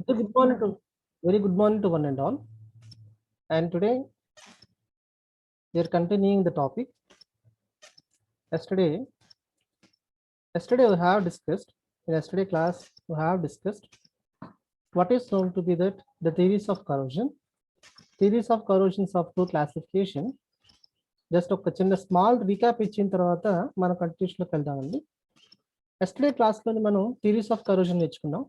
Good morning to very good morning to one and all. And today we are continuing the topic. Yesterday, yesterday we have discussed in yesterday class we have discussed what is known to be that the theories of corrosion. Theories of corrosions of two classification. Just ఒక చిన్న small recap ఇచ్చిన తర్వాత మనం కంటిన్యూషన్లోకి వెళ్దామండి. Yesterday క్లాస్లోని మనం theories of corrosion నేర్చుకున్నాం.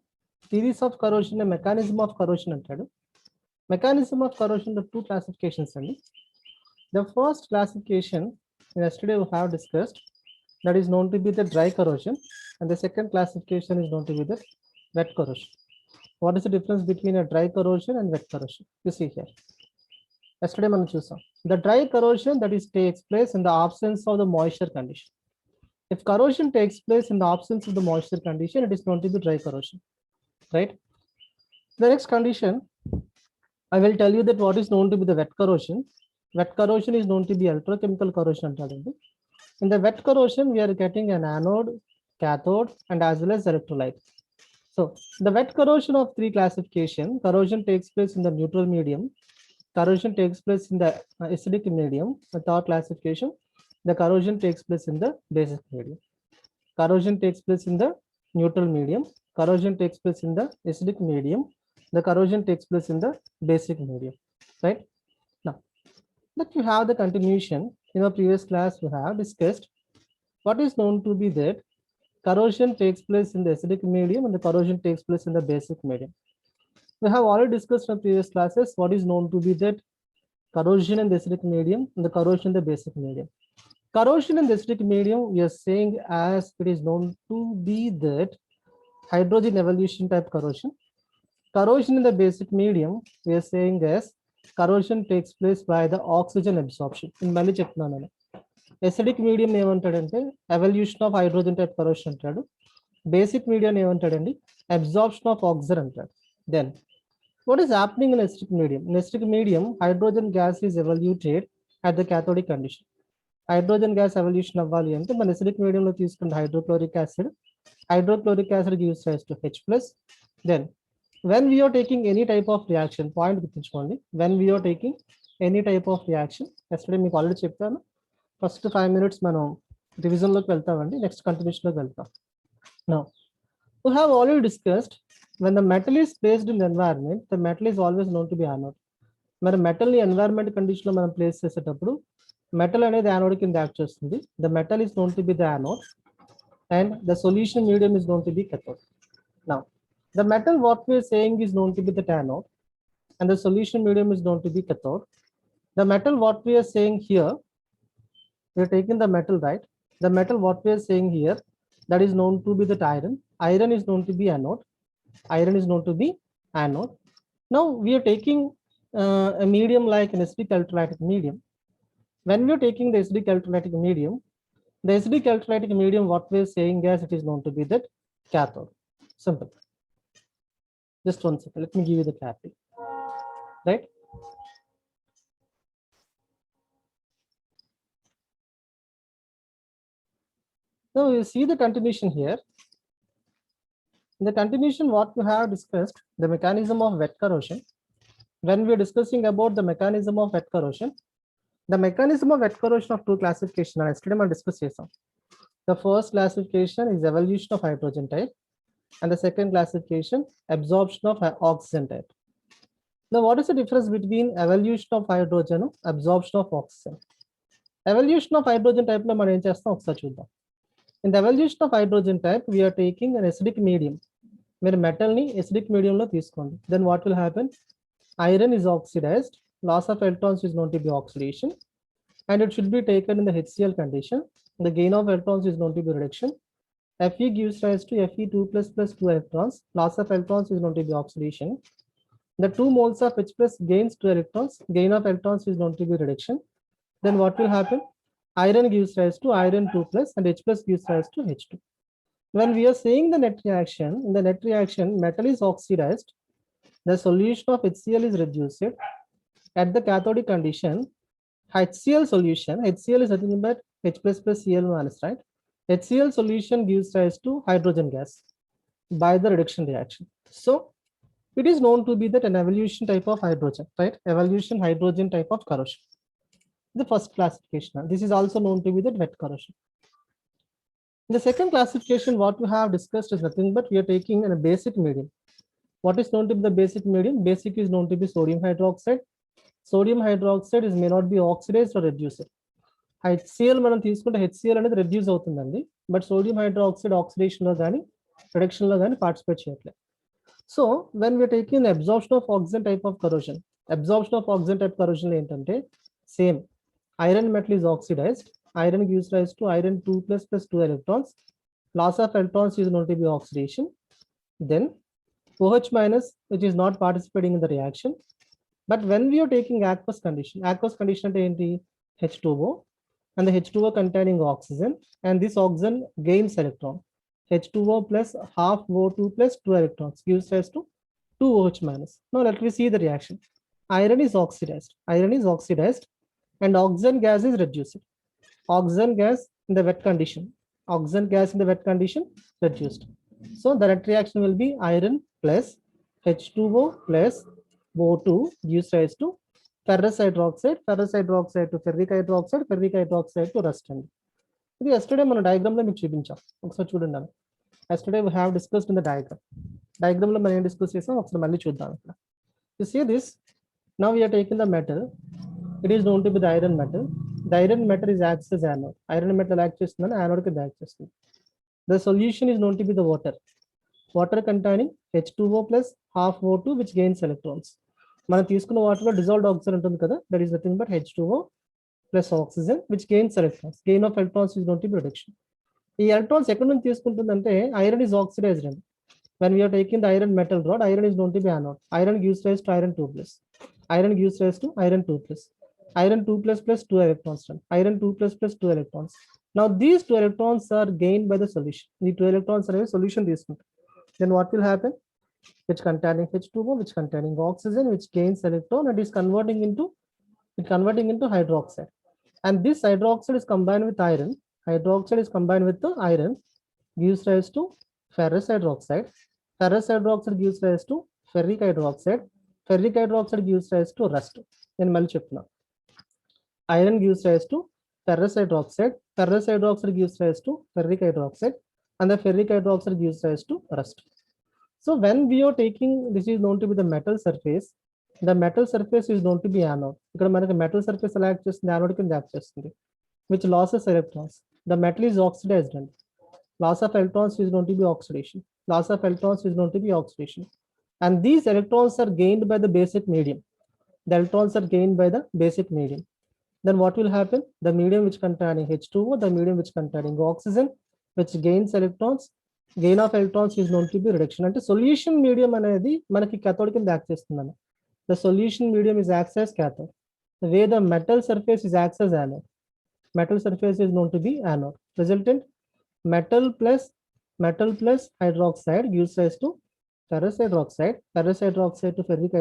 Theories of corrosion mechanism of corrosion అంటాడు. Mechanism of corrosion two classifications అండి. The first classification yesterday we have discussed that is known to be the dry corrosion, and the second classification is known to be the wet corrosion. What is the difference between a dry corrosion and wet corrosion? You see here. Yesterday మనం చూసాం the dry corrosion that is takes place in the absence of the moisture condition. If corrosion takes place in the absence of the moisture condition, it is known to be dry corrosion, right? The next condition, I will tell you that what is known to be the wet corrosion. Wet corrosion is known to be electrochemical corrosion. In the wet corrosion, we are getting an anode, cathode, and as well as electrolyte. So the wet corrosion of three classification, corrosion takes place in the neutral medium, corrosion takes place in the acidic medium. The third classification, the corrosion takes place in the basic medium. Corrosion takes place in the neutral medium, corrosion takes place in the acidic medium, the corrosion takes place in the basic medium, right? Now, let you have the continuation. In our previous class, we have discussed what is known to be that corrosion takes place in the acidic medium and the corrosion takes place in the basic medium. We have already discussed in previous classes what is known to be that corrosion in the acidic medium and the corrosion in the basic medium. Corrosion in the acidic medium, we are saying as it is known to be that hydrogen evolution type corrosion. Corrosion in the basic medium, we are saying as corrosion takes place by the oxygen absorption. In మళ్ళీ చెప్తున్నాను, acidic medium ఏమంటాడంటే evolution of hydrogen type corrosion అంటాడు. Basic medium ఏమంటాడండి absorption of oxygen అంటాడు. Then what is happening in acidic medium? In acidic medium, hydrogen gas is evaluated at the cathodic condition. Hydrogen gas evolution అవ్వాలి అంటే మన acidic medium లో తీసుకున్న hydrochloric acid gives rise to H plus. Then when we are taking any type of reaction, point గుర్తుంచుకోండి, when we are taking any type of reaction, yesterday మీకు already చెప్పాను, first 5 minutes మనం రివిజన్లోకి వెళ్తామండి, next కంటిన్యూషన్లోకి వెళ్తాం. Now we have already discussed when the metal is placed in the environment, the metal is always known to be anode. మరి మెటల్ని environment కండిషన్లో మనం place చేసేటప్పుడు metal అనేది యానోడ్ కింద యాక్ట్ చేస్తుంది. The metal is known to be the anode and the solution medium is known to B cathode. Now the metal what we are saying is known to be the anode and the solution medium is known to be cathode. The metal what we are saying here, we are taking the metal, right? The metal what we are saying here, that is known to be the iron. Iron is known to be anode. Iron is known to be anode. Now we are taking a medium like an acidic electrolytic medium. When we are taking the acidic electrolytic medium, the acidic electrolytic medium what we are saying as it is known to be that cathode. Simple. Just one second, let me give you the clarity, right? Now you see the continuation here. In the continuation, what we have discussed, the mechanism of wet corrosion. When we are discussing about the mechanism of wet corrosion, the mechanism of wet corrosion of two classification, and yesterday we discussed here. The first classification is evolution of hydrogen type, and the second classification, absorption of oxygen type. Now, what is the difference between evolution of hydrogen and absorption of oxygen? Evolution of hydrogen type లో మనం ఏం చేస్తాం ఒకసారి చూద్దాం. In the evolution of hydrogen type, we are taking an acidic medium. మీరు మెటల్ని acidic medium లో తీసుకోండి. Then what will happen? Iron is oxidized. Loss of electrons is known to be oxidation, and it should be taken in the HCl condition. The gain of electrons is known to be reduction. Fe gives rise to Fe2 plus 2 electrons. Loss of electrons is known to be oxidation. The 2 moles of H plus gains 2 electrons. Gain of electrons is known to be reduction. Then what will happen? Iron gives rise to iron 2 plus and H plus gives rise to H2. When we are saying the net reaction, in the net reaction, metal is oxidized. The solution of HCl is reduced. At the cathodic condition, HCl solution, HCl is nothing but H plus Cl minus, right? HCl solution gives rise to hydrogen gas by the reduction reaction. So It is known to be that an evolution type of hydrogen, right? Evolution hydrogen type of corrosion. The first classification. This is also known to be the wet corrosion. The second classification, what we have discussed is nothing but we are taking a basic medium. What is known to be the basic medium? Basic is known to be sodium hydroxide. Sodium hydroxide is may not be oxidized or reduced. HCl మనం తీసుకుంటే HCl అనేది reduce అవుతుందండి, but sodium hydroxide oxidation లో కానీ reduction లో కానీ participate చేయట్లేదు. So when we are taking absorption of oxygen type of corrosion, absorption of oxygen type corrosion ఏంటంటే same iron metal is oxidized. Iron gives rise to iron 2 plus 2 electrons. Loss of electrons is known to be oxidation. Then OH minus, which is not participating in the reaction. But when we are taking aqueous condition ante H2O, and the H2O containing oxygen, and this oxygen gains electron. H2O plus half O2 plus 2 electrons gives rise to 2 OH minus. Now let me see the reaction. Iron is oxidized, and oxygen gas is reduced. Oxygen gas in the wet condition, reduced. So the net reaction will be iron plus H2O plus O2 gives rise to ferrous hydroxide to ferric hydroxide to rust. ఇది yesterday మన diagram లో మీకు చూపించాం, ఒకసారి చూడండి. yesterday we have discussed in the diagram లో మనం ఏం డిస్కస్ చేసాం ఒకసారి మళ్ళీ చూద్దాం. ఇక్కడ you see this, now we are taking the metal. It is known to be the iron metal. The iron metal is acts as anode. Iron metal acts as anode ki acts as. The solution is known to be the water containing H2O plus half O2 which gains electrons. మనం తీసుకున్న water లో dissolved oxygen ఉంటుంది కదా, that is nothing but H2O plus oxygen which gains electrons. Gain of electrons is known to be reduction. ఈ electrons ఎక్కడ నుంచి తీసుకుంటుందంటే iron is oxidized. When we are taking the iron metal rod, iron is known to be anode. Iron gives rise to iron 2 plus. Iron 2 plus. Iron 2 plus 2 electrons. Iron 2 plus 2 electrons. Now these 2 electrons are gained by the solution. The 2 electrons are a solution. Then what will happen? Which containing H2O, which containing oxygen, which gains electron and is converting into hydroxide. And this hydroxide is combined with iron. Hydroxide is combined with the iron, gives rise to ferrous hydroxide. Ferrous hydroxide gives rise to ferric hydroxide. Ferric hydroxide gives rise to rust. Then మళ్ళీ చెప్తున్నా. Iron gives rise to ferrous hydroxide gives rise to ferric hydroxide, and the ferric hydroxide gives rise to rust. So when we are taking, this is known to be the metal surface. The metal surface is known to be anode. ఇక్కడ మనకి metal surface ఎలా act చేస్తుంది, anode కింద act చేస్తుంది, which losses electrons. The metal is oxidized and loss of electrons is known to be oxidation. And these electrons are gained by the basic medium. Then what will happen? The medium which containing H2O, the medium which containing oxygen, which gains electrons, gain of electrons is known to be reduction. And the solution medium అనేది మనకి cathode కింద act చేస్తుందని. The solution medium is acts as cathode. The way the metal surface is acts as anode. Metal surface is known to be anode. Resultant metal plus hydroxide gives rise to ferrous hydroxide to ferric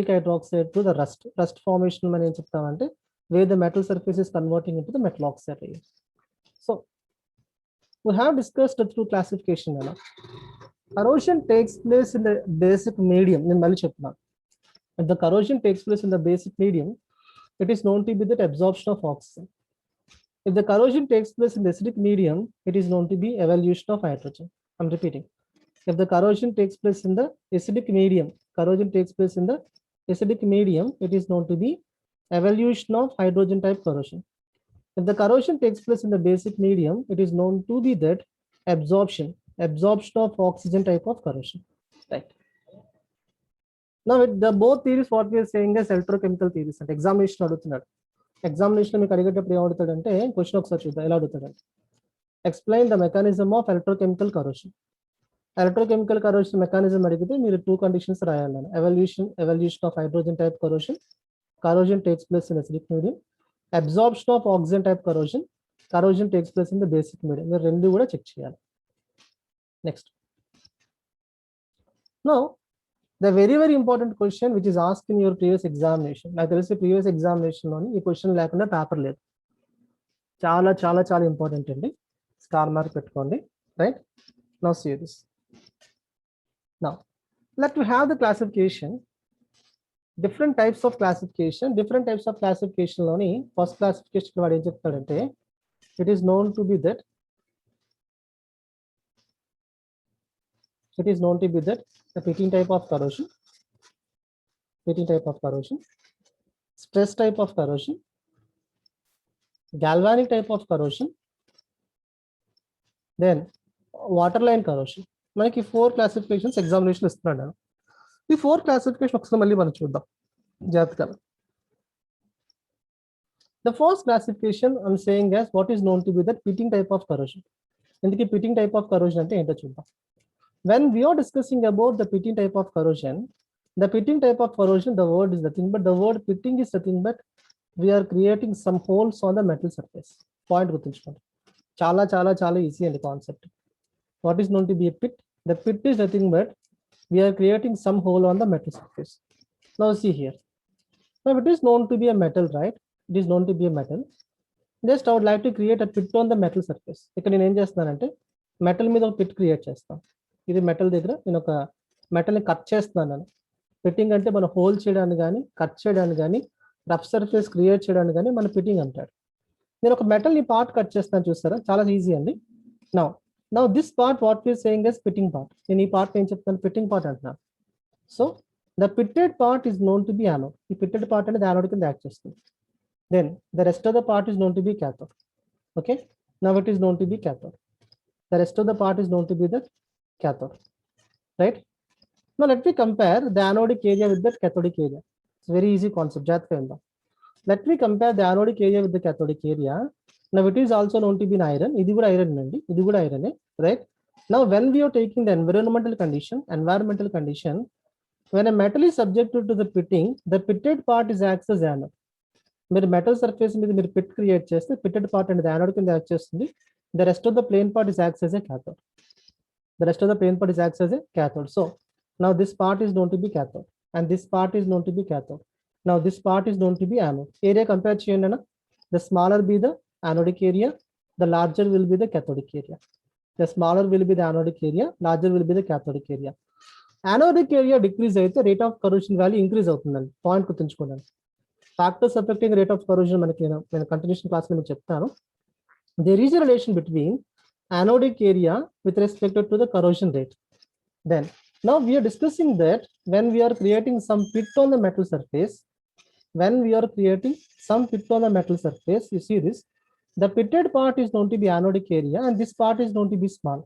hydroxide to the rust formation. మనం ఏం చెప్తామంటే where the metal surface is converting into the metal oxide layer. So we have discussed through classification. Corrosion takes place in the basic medium. నేను మళ్ళీ చెప్తున్నాను. If the corrosion takes place in the basic medium, it is known to be the absorption of oxygen. If the corrosion takes place in the acidic medium, it is known to be evolution of hydrogen. I'm repeating. If the corrosion takes place in the acidic medium, it is known to be evolution of hydrogen type corrosion. If the corrosion takes place in the basic medium, it is known to be that absorption of oxygen type of corrosion. Right. Now with the both theories, what we are saying is electrochemical theories. And examination అడుగుతున్నాడు. Examination మీకు అడిగేటప్పుడు ఏమడుగుతాడంటే question ఒకసారి చూద్దాం ఎలా అడుగుతాడంటే explain the mechanism of electrochemical corrosion. Electrochemical corrosion mechanism అడిగితే మీరు 2 కండిషన్స్ రాయాలని. Evolution of hydrogen type corrosion takes place in acidic medium. Absorption of oxygen type corrosion takes place in the basic medium. మీరు రెండు కూడా check చేయాలి. Next, now the very important question which is asked in your previous examination. నాకు తెలిసి previous examination లోని ఈ question లేకుండా paper లేదు. చాలా ఇంపార్టెంట్ అండి. స్టార్ మార్క్ పెట్టుకోండి. Right, now see this. Now let we have the classification, different types of classification లోని ఫస్ట్ క్లాసిఫికేషన్ వాడు ఏం చెప్తాడంటే it is known to be that the pitting type of corrosion, stress type of corrosion, galvanic type of corrosion, then waterline corrosion. మనకి 4 classifications examination ఇస్తున్నాడు. ఈ 4 classification ఒకసారి మళ్ళీ మనం చూద్దాం జాగ్రత్తగా. The first classification I'm saying as what is known to be the pitting type of corrosion. ఎందుకు pitting type of corrosion అంటే ఏంటో చూద్దాం. When we are discussing about the pitting type of corrosion, the word is nothing but the word pitting is nothing but we are creating some holes on the metal surface. Point గుర్తుంచుకోండి. చాలా చాలా చాలా easy అండి concept. What is known to be a pit? The pit is nothing but we are creating some hole on the metal surface. Now see here. Now it is known to be a metal, right? It is known to be a metal. Just I would like to create a pit on the metal surface. ఇక్కడ నేను ఏం చేస్తున్నానంటే metal మీద ఒక pit create చేస్తాను. ఇది metal దగ్గర నేను ఒక మెటల్ని కట్ చేస్తున్నాను. పిట్టింగ్ అంటే మనం హోల్ చేయడానికి కానీ కట్ చేయడానికి కానీ రఫ్ సర్ఫేస్ క్రియేట్ చేయడానికి కానీ మన పిట్టింగ్ అంటాడు. నేను ఒక మెటల్ని పార్ట్ కట్ చేస్తాను చూస్తారా, చాలా ఈజీ అండి. Now this part what we are saying is pitting part. నేను ఈ పార్ట్ ఏం చెప్తాను, పిట్టింగ్ పార్ట్ అంటున్నాను. So the pitted part is known to be anode. ఈ pitted part అనేది anode కింద యాక్ట్ చేస్తుంది. Then the rest of the part is known to be cathode. Okay, now it is known to be cathode. The rest of the part is known to be the cathode, right? Now let me compare the anodic area with the cathodic area. It's very easy concept. Let me compare the anodic area with the cathodic area. Now it is also known to be an iron. This is iron, right? Now when we are taking the environmental condition, when a metal is subjected to the pitting, the pitted part is acts as anode. మీరు metal surface మీద మీరు pit create చేస్తే pitted part అనేది anode కింద act చేస్తుంది. The rest of the plane part is acts as a cathode. So now this part is known to be cathode and this part is known to be cathode. Now this part is known to be anode. Area compare చేయండి అన్న. The smaller be the anodic area, the larger will be the cathodic area. The smaller will be the anodic area, larger will be the cathodic area. Anodic area decrease అయితే rate of corrosion value increase అవుతుందండి. Point గుర్తుంచుకోండి. Factors affecting rate of corrosion మనకి నేను continuation class లో మీకు చెప్తాను. There is a relation between anodic area with respect to the corrosion rate. Then now we are discussing that when we are creating some pit on the metal surface, you see this, the pitted part is known to be anodic area and this part is known to be small.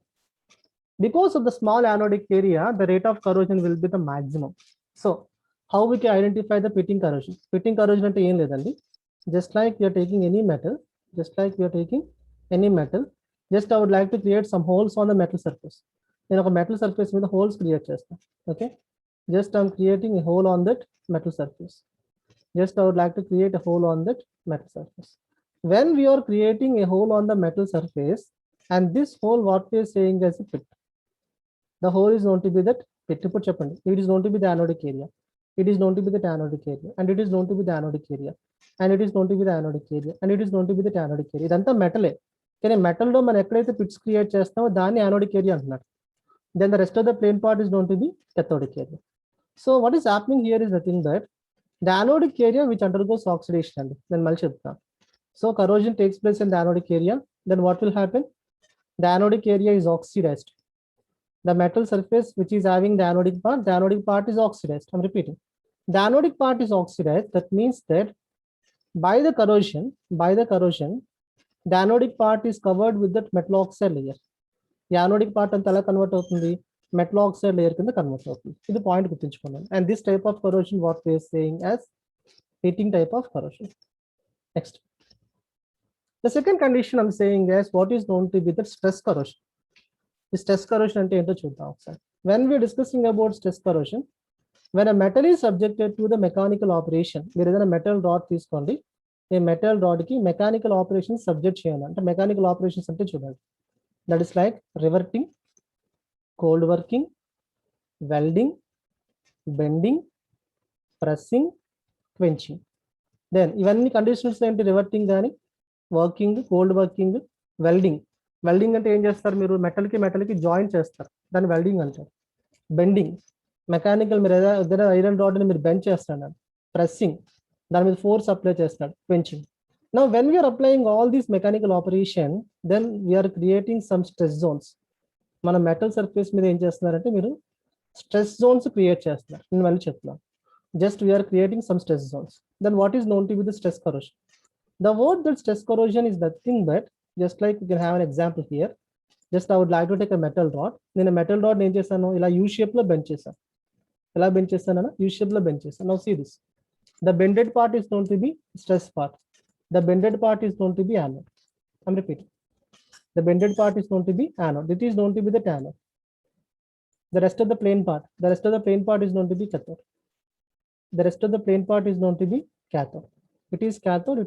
Because of the small anodic area, the rate of corrosion will be the maximum. So how we can identify the pitting corrosion? Pitting corrosion అంటే ఏం లేదండి. Just like we are taking any metal, just I would like to create some holes on the metal surface. నేను ఒక metal surface మీద holes create చేస్తాను. Okay, just I'm creating a hole on that metal surface. I would like to create a hole on that metal surface. When we are creating a hole on the metal surface, and this hole what we are saying as a pit, the hole is known to be that pit. ఇప్పుడు చెప్పండి, it is known to be the anodic area. It is known to be the anodic area, and it is known to be the anodic area, and it is known to be the anodic area, and it is known to be the anodic area. ఇదంతా మెటలే, కానీ మెటల్లో మనం ఎక్కడైతే pits create చేస్తామో దాన్ని anodic area అంటున్నారు. Then the rest of the plane part is known to be cathodic area. So what is happening here is nothing but the anodic area which undergoes oxidation అండి. నేను మళ్ళీ చెప్తాను. So corrosion takes place in the anodic area. Then what will happen? The anodic area is oxidized. The metal surface which is having the anodic part is oxidized. I'm repeating. The anodic part is oxidized. That means that by the corrosion, the anodic part is covered with that metal oxide layer. The anodic part అంతా ఎలా convert అవుతుంది, metal oxide layer కింద convert అవుతుంది. ఇది point గుర్తుంచుకోండి. And this type of corrosion what we are saying as pitting type of corrosion. Next, the second condition I'm saying is what is known to be the stress corrosion. Stress corrosion అంటే ఏంటో చూద్దాం ఒకసారి. When we are discussing about stress corrosion, when a metal is subjected to the mechanical operation, మీరు ఏదైనా metal rod తీసుకోండి, ఈ metal rod కి mechanical operations subject చేయాలి. అంటే మెకానికల్ ఆపరేషన్స్ అంటే చూడండి, that is like riveting, cold working, welding, bending, pressing, quenching. Then ఇవన్నీ కండిషన్స్ ఏంటి, రివర్టింగ్ కానీ, working, cold working, welding. Welding అంటే ఏం చేస్తారు, మీరు మెటల్కి జాయింట్ చేస్తారు, దాన్ని వెల్డింగ్ అంటారు. బెండింగ్, మెకానికల్ మీరు ఏదైనా ఐరన్ రాడ్ ని మీరు బెంచ్ చేస్తున్నాడు, ప్రెస్సింగ్, దాని మీద ఫోర్స్ అప్లై చేస్తున్నాడు, fencing. Now when we are applying all these mechanical operation, then we are creating some stress zones. మన మెటల్ సర్ఫేస్ మీద ఏం చేస్తున్నారంటే మీరు స్ట్రెస్ జోన్స్ క్రియేట్ చేస్తున్నారు. నేను మళ్ళీ చెప్తున్నాను, just we are creating some stress zones. Then what is known to be the stress corrosion? The word that stress corrosion is nothing but, just like you can have an example here. Just I would like to take a metal rod. నేను metal rod ఏం చేశాను, ఇలా U shape లో bend చేశాను. ఎలా bend చేస్తాను, U shape లో bend చేశాను. Now see this. The bended part is known to be stress part. The bended part is known to be anode. I'm repeating. The bended part is known to be anode. It is known to be the anode. The rest of the plane part is known to be cathode. The rest of the plane part is known to be cathode. It is cathode,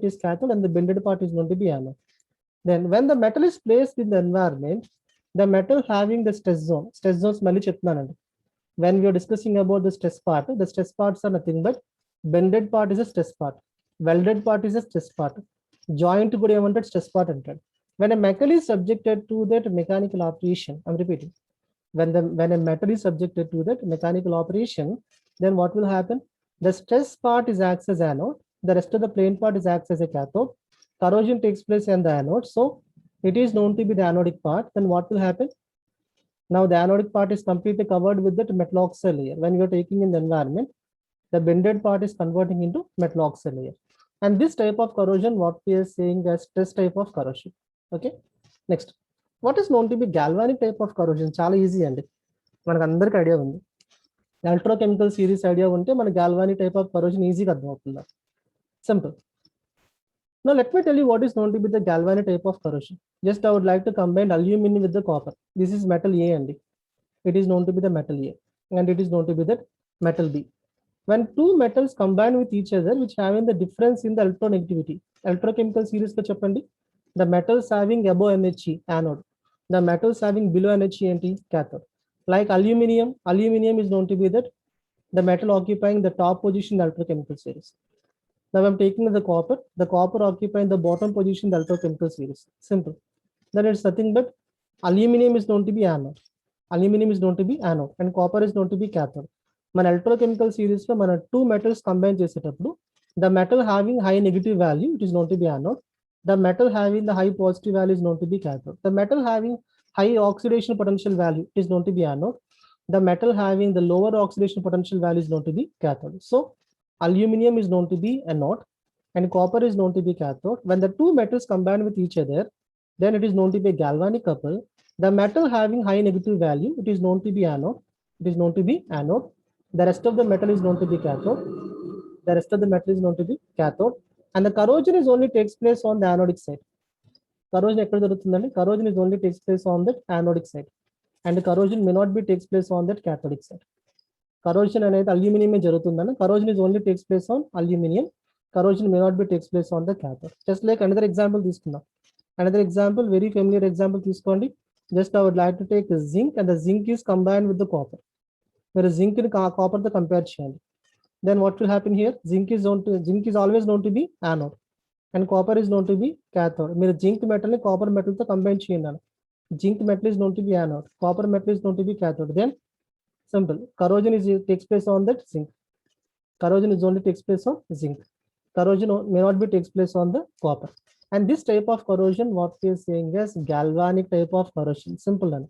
and the bended part is known to be anode. Then when the metal is placed in the environment, the metal having the stress zones mali cheptunanandi. When we are discussing about the stress parts are nothing but bended part is a stress part, welded part is a stress part, joint kuda emantaru stress part antadu. When a metal is subjected to that mechanical operation, I'm repeating, when a metal is subjected to that mechanical operation, then what will happen? The stress part is acts as anode, the rest of the plane part is acts as a cathode. Corrosion takes place in the anode, so it is known to be the anodic part. Then what will happen? Now the anodic part is completely covered with that metal oxide layer. When you are taking in the environment, the bended part is converting into metal oxide layer. And this type of corrosion, what we are saying as stress type of corrosion. Okay, next, what is known to be galvanic type of corrosion? Chala easy andi, manaku andariki idea undi. Electrochemical series idea unte మన galvanic type of corrosion easy గా అర్థం అవుతుంది. Simple. Now let me tell you what is known to be the galvanic type of corrosion. Just I would like to combine aluminum with the copper. This is metal A andi. It is known to be the metal A, and it is known to be the metal B. When two metals combine with each other, which having the difference in the electronegativity, electrochemical series ko cheppandi. The metals having above NHE anode, the metals having below NHE anti cathode. Like aluminum is known to be that the metal occupying the top position in the electrochemical series. Now I'm taking the copper occupying the bottom position in the electrochemical series. Simple. Then it's nothing but aluminum is known to be anode. And copper is known to be cathode. మన electrochemical series లో మన two metals combine చేసేటప్పుడు, the metal having high negative value, it is known to be anode. The metal having the high positive value is known to be cathode. The metal having high oxidation potential value is known to be anode. The metal having the lower oxidation potential value is known to be cathode. So aluminum is known to be anode and copper is known to be cathode. When the two metals combine with each other, then it is known to be a galvanic couple. The metal having high negative value, it is known to be anode. The rest of the metal is known to be cathode. And the corrosion is only takes place on the anodic side. Corrosion is only takes place on that anodic side, and the corrosion may not be takes place on that cathodic side. Corrosion అనేది aluminum ఏ జరుగుతుందని, corrosion is only takes place on aluminum. Corrosion may not be takes place on the cathode. Just like another example తీసుకుందాం. Another example, very familiar example తీసుకోండి. Just I would like to take zinc, and the zinc is combined with the copper. Where zinc ని copper తో compare చేయండి. Then what will happen here? Zinc is always known to be anode, and copper is known to be cathode. మీరు zinc metal ని copper metal తో combine చేయండి. Zinc metal is known to be anode, copper metal is known to be cathode. Then simple, corrosion takes place on that zinc. Corrosion is only takes place on zinc. Corrosion may not be takes place on the copper. And this type of corrosion, what we are saying is galvanic type of corrosion. Simple. And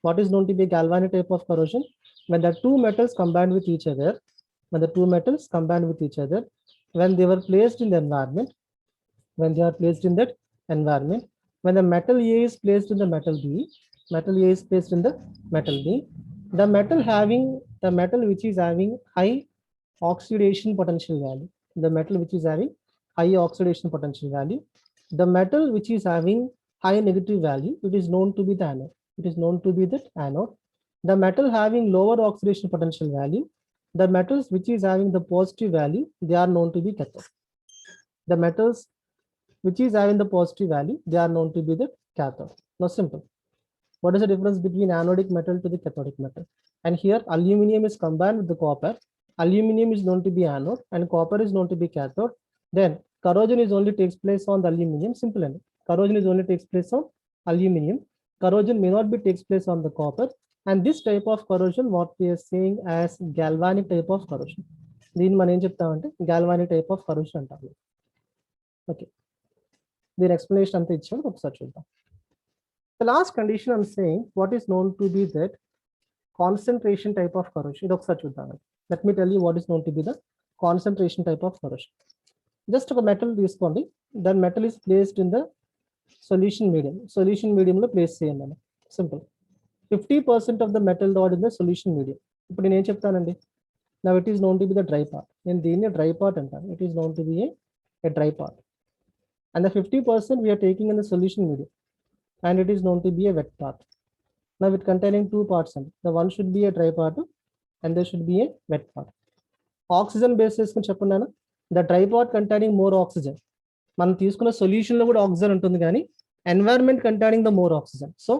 what is known to be galvanic type of corrosion? When the two metals combine with each other, when they were placed in the environment, when the metal A is placed in the metal B, the metal which is having high oxidation potential value, the metal which is having high oxidation potential value, the metal which is having high negative value, it is known to be the anode. The metal having lower oxidation potential value, the metals which is having the positive value, they are known to be cathode. The metals which is having the positive value, they are known to be the cathode. Now simple. What is the difference between anodic metal to the cathodic metal? And here aluminum is combined with the copper. Aluminum is known to be anode and copper is known to be cathode. Then corrosion is only takes place on the aluminum. Simple. Corrosion is only takes place on aluminum. Corrosion may not be takes place on the copper. And this type of corrosion, what we are saying as galvanic type of corrosion. దీన్ని మనం ఏం చెప్తామంటే galvanic type of corrosion అంటాము. Okay, దీని explanation అంతా ఇచ్చాము, ఒకసారి చూద్దాం. The last condition I'm saying, what is known to be that concentration type of corrosion. ఇది ఒకసారి చూద్దాం. Let me tell you what is known to be the concentration type of corrosion. Just ఒక metal తీసుకోండి, that metal is placed in the solution medium. Solution medium లో place చేయండి. Simple. 50% of the metal dot in the solution medium. ఇప్పుడు నేను ఏం చెప్తానండి, now it is known to be the dry part. నేను దీన్ని డ్రై పార్ట్ అంటాను. It is known to be a dry part. And the 50% we are taking in the solution medium, and it is known to be a wet part. Now it containing two parts, and the one should be a dry part and there should be a wet part. Oxygen basis చెప్పున్నాను, the dry part containing more oxygen. మనం తీసుకున్న solution లో కూడా oxygen ఉంటుంది, కానీ environment containing the more oxygen. So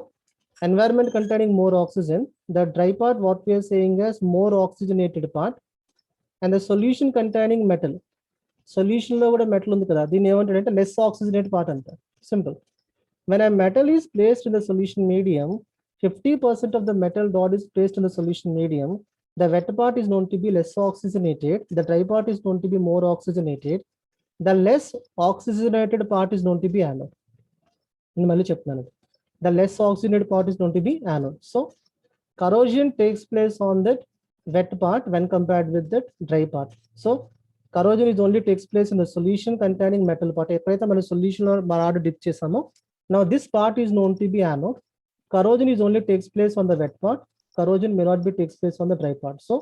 environment containing more oxygen, the dry part what we are saying is more oxygenated part, and the solution containing metal, solution లో కూడా metal ఉంది కదా, దీన్ని ఏమంటారంటే less oxygenated part అంటారు. Simple. When a metal is placed in the solution medium, 50% of the metal dot is placed in the solution medium. The wet part is known to be less oxygenated. The dry part is known to be more oxygenated. The less oxygenated part is known to be anode. నేను మళ్ళీ చెప్తున్నాను, the less oxygenated part is known to be anode. So corrosion takes place on that wet part when compared with that dry part. So corrosion is only takes place in the solution containing metal part. ఎప్పుడైతే మన solution లో మన dip చేసామో, now this part is known to be anode. Corrosion is only takes place on the wet part. Corrosion may not be takes place on the dry part. So